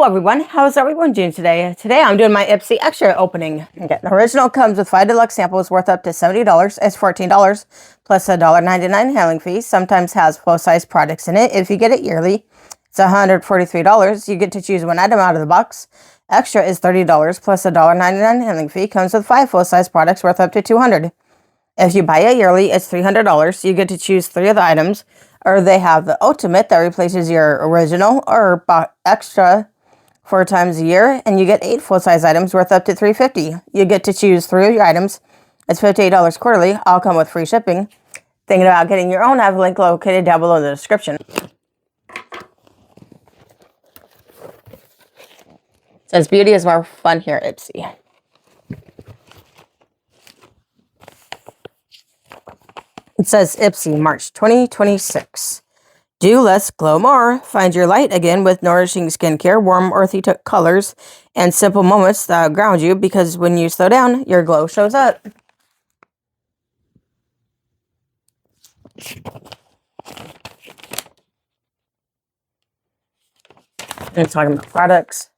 everyone, how's everyone doing today? Today I'm doing my ipsy extra opening. Okay, the original comes with 5 deluxe samples worth up to $70. It's $14 plus a $1.99 handling fee. Sometimes has full-size products in it. If you get it yearly, it's $143. You get to choose one item out of the box. Extra is $30 plus a $1.99 handling fee. Comes with 5 full-size products worth up to $200. If you buy it yearly, it's $300. You get to choose 3 of the items. Or they have the ultimate that replaces your original or extra 4 times a year, and you get 8 full-size items worth up to $350. You get to choose 3 of your items. It's $58 quarterly. All come with free shipping. Thinking about getting your own? I have a link located down below in the description. It says beauty is more fun here at ipsy. It says ipsy March 2026. Do less, glow more. Find your light again with nourishing skincare, warm, earthy colors, and simple moments that ground you, because when you slow down, your glow shows up. And talking about products.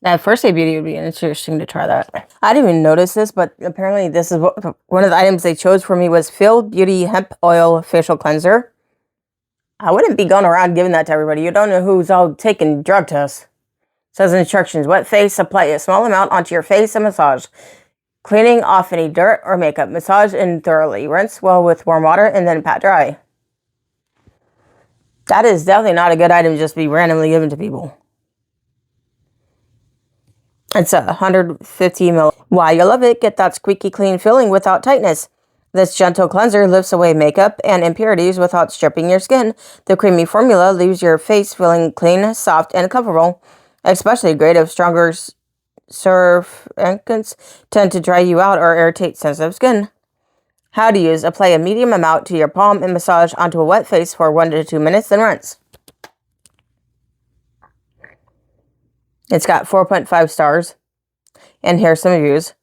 At first, Day Beauty would be interesting to try that. I didn't even notice this, but apparently this is one of the items they chose for me was Feel Beauty Hemp Oil Facial Cleanser. I wouldn't be going around giving that to everybody. You don't know who's all taking drug tests. It says instructions. Wet face, apply a small amount onto your face and massage. Cleaning off any dirt or makeup. Massage in thoroughly. Rinse well with warm water and then pat dry. That is definitely not a good item to just be randomly given to people. It's 150 ml. Why you love it, get that squeaky clean feeling without tightness. This gentle cleanser lifts away makeup and impurities without stripping your skin. The creamy formula leaves your face feeling clean, soft, and comfortable. Especially great if stronger surfactants tend to dry you out or irritate sensitive skin. How to use. Apply a medium amount to your palm and massage onto a wet face for 1 to 2 minutes, then rinse. It's got 4.5 stars. And here's some reviews.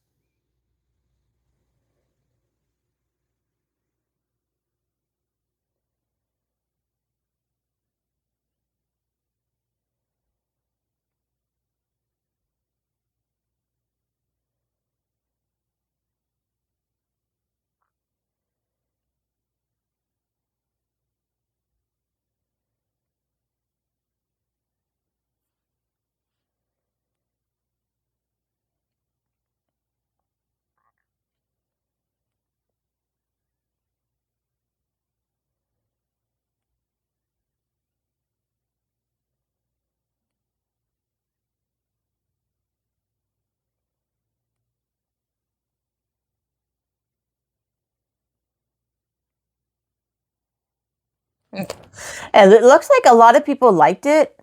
And it looks like a lot of people liked it.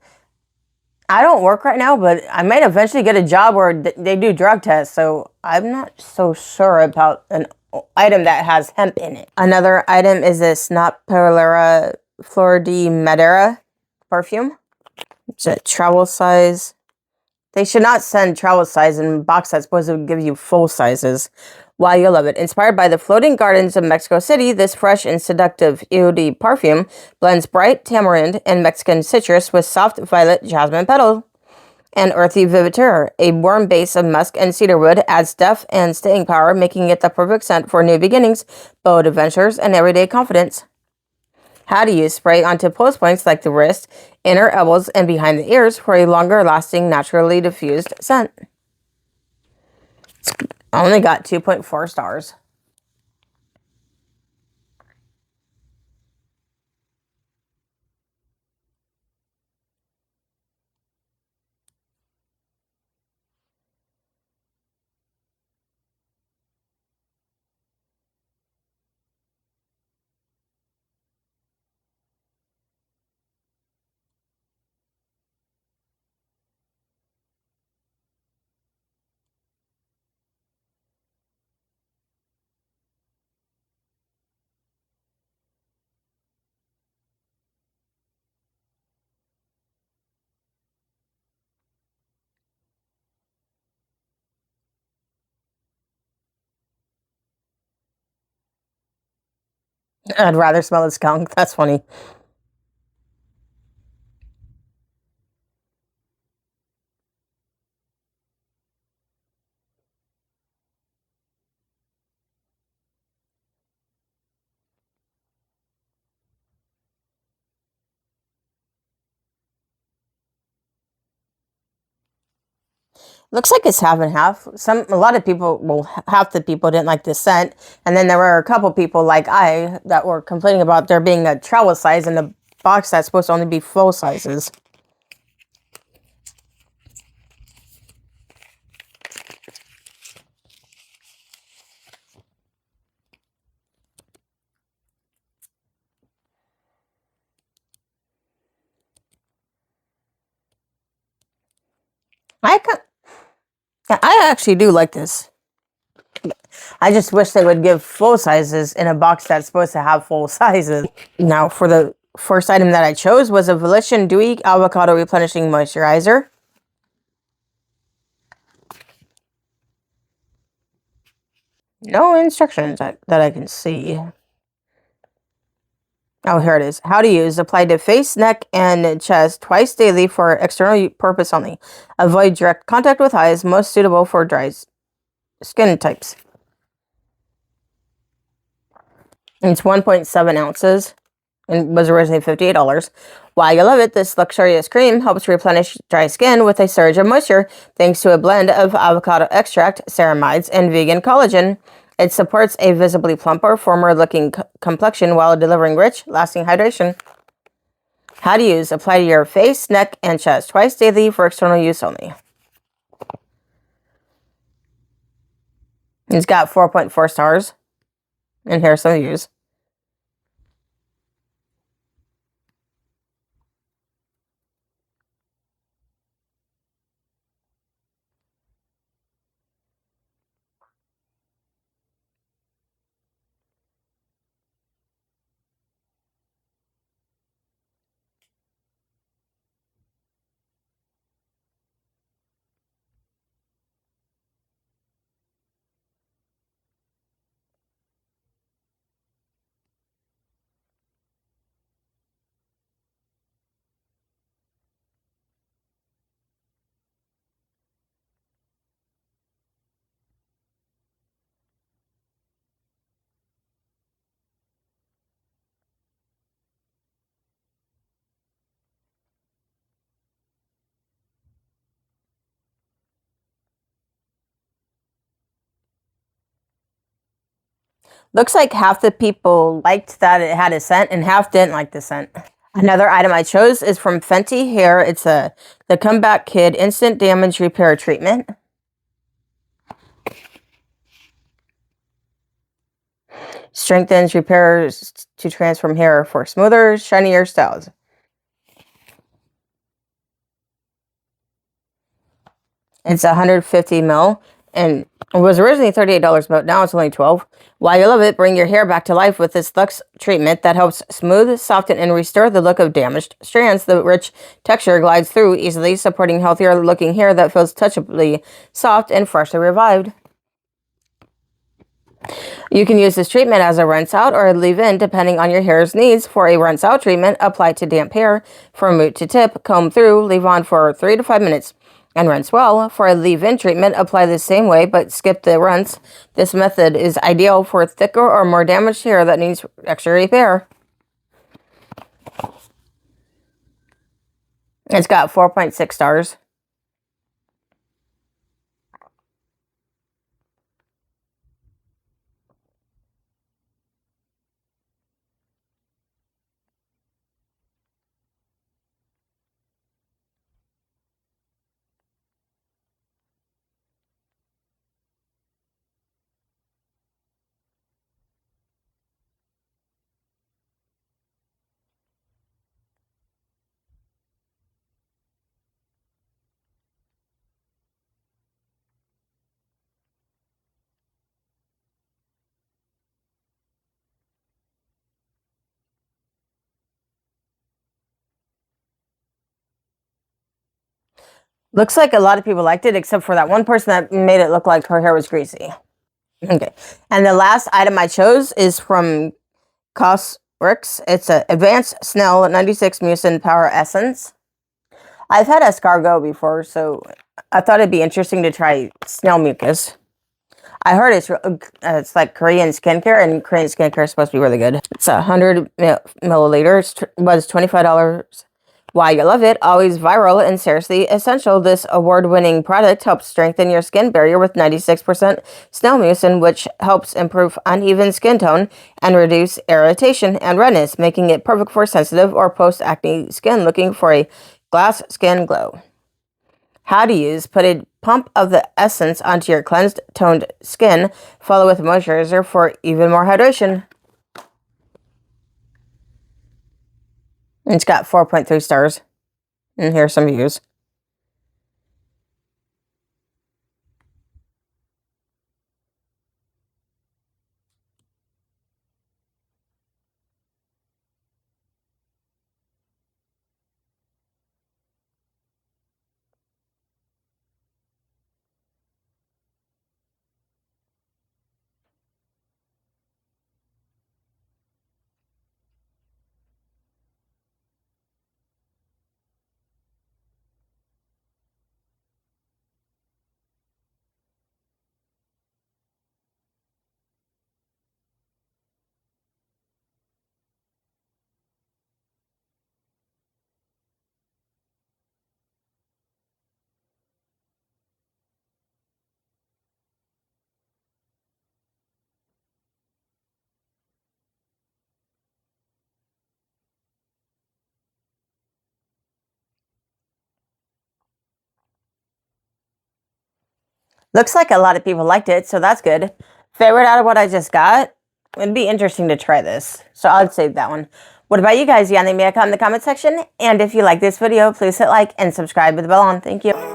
I don't work right now, but I might eventually get a job where they do drug tests, so I'm not so sure about an item that has hemp in it. Another item is this Not Polera Flor de Madera perfume. It's a travel size. They should not send travel size in box that's supposed to give you full sizes. Why you love it. Inspired by the floating gardens of Mexico City, this fresh and seductive eau perfume blends bright tamarind and Mexican citrus with soft violet jasmine petal and earthy viviture. A warm base of musk and cedarwood adds depth and staying power, making it the perfect scent for new beginnings, bold adventures, and everyday confidence. How to use. Spray onto pulse points like the wrist, inner elbows, and behind the ears for a longer lasting, naturally diffused scent. I only got 2.4 stars. I'd rather smell a skunk. That's funny. Looks like it's half and half. A lot of people, well, half the people didn't like the scent, and then there were a couple people like I that were complaining about there being a travel size in the box that's supposed to only be full sizes. I actually do like this. I just wish they would give full sizes in a box that's supposed to have full sizes. Now, for the first item that I chose was a Volition Dewy Avocado Replenishing Moisturizer. No instructions that I can see. Oh, here it is. How to use. Apply to face, neck, and chest twice daily for external purpose only. Avoid direct contact with eyes. Most suitable for dry skin types. It's 1.7 ounces and was originally $58. While you love it, this luxurious cream helps replenish dry skin with a surge of moisture thanks to a blend of avocado extract, ceramides, and vegan collagen. It supports a visibly plumper, firmer-looking complexion while delivering rich, lasting hydration. How to use. Apply to your face, neck, and chest twice daily for external use only. It's got 4.4 stars. And here are some views. Looks like half the people liked that it had a scent and half didn't like the scent. Another item I chose is from Fenty Hair. It's the Comeback Kid Instant Damage Repair Treatment. Strengthens, repairs to transform hair for smoother, shinier styles. It's 150 ml and it was originally $38, but now it's only $12. While you love it, bring your hair back to life with this Luxe treatment that helps smooth, soften, and restore the look of damaged strands. The rich texture glides through easily, supporting healthier looking hair that feels touchably soft and freshly revived. You can use this treatment as a rinse out or a leave in depending on your hair's needs. For a rinse out treatment, apply to damp hair. From root to tip, comb through, leave on for 3 to 5 minutes. And rinse well. For a leave-in treatment, apply the same way, but skip the rinse. This method is ideal for thicker or more damaged hair that needs extra repair. It's got 4.6 stars. Looks like a lot of people liked it, except for that one person that made it look like her hair was greasy. Okay. And the last item I chose is from Cosrx. It's an Advanced Snell 96 Mucin Power Essence. I've had escargot before, so I thought it'd be interesting to try snail mucus. I heard it's like Korean skincare, and Korean skincare is supposed to be really good. It's 100 milliliters. Was $25 Why you love it, always viral and seriously essential, this award-winning product helps strengthen your skin barrier with 96% snail mucin, which helps improve uneven skin tone and reduce irritation and redness, making it perfect for sensitive or post-acne skin looking for a glass skin glow. How to use: put a pump of the essence onto your cleansed, toned skin, follow with moisturizer for even more hydration. It's got 4.3 stars. And here's some views. Looks like a lot of people liked it, so that's good. Favorite out of what I just got? It'd be interesting to try this, so I'd save that one. What about you guys? Yeah, leave me a comment in the comment section. And if you like this video, please hit like and subscribe with the bell on. Thank you.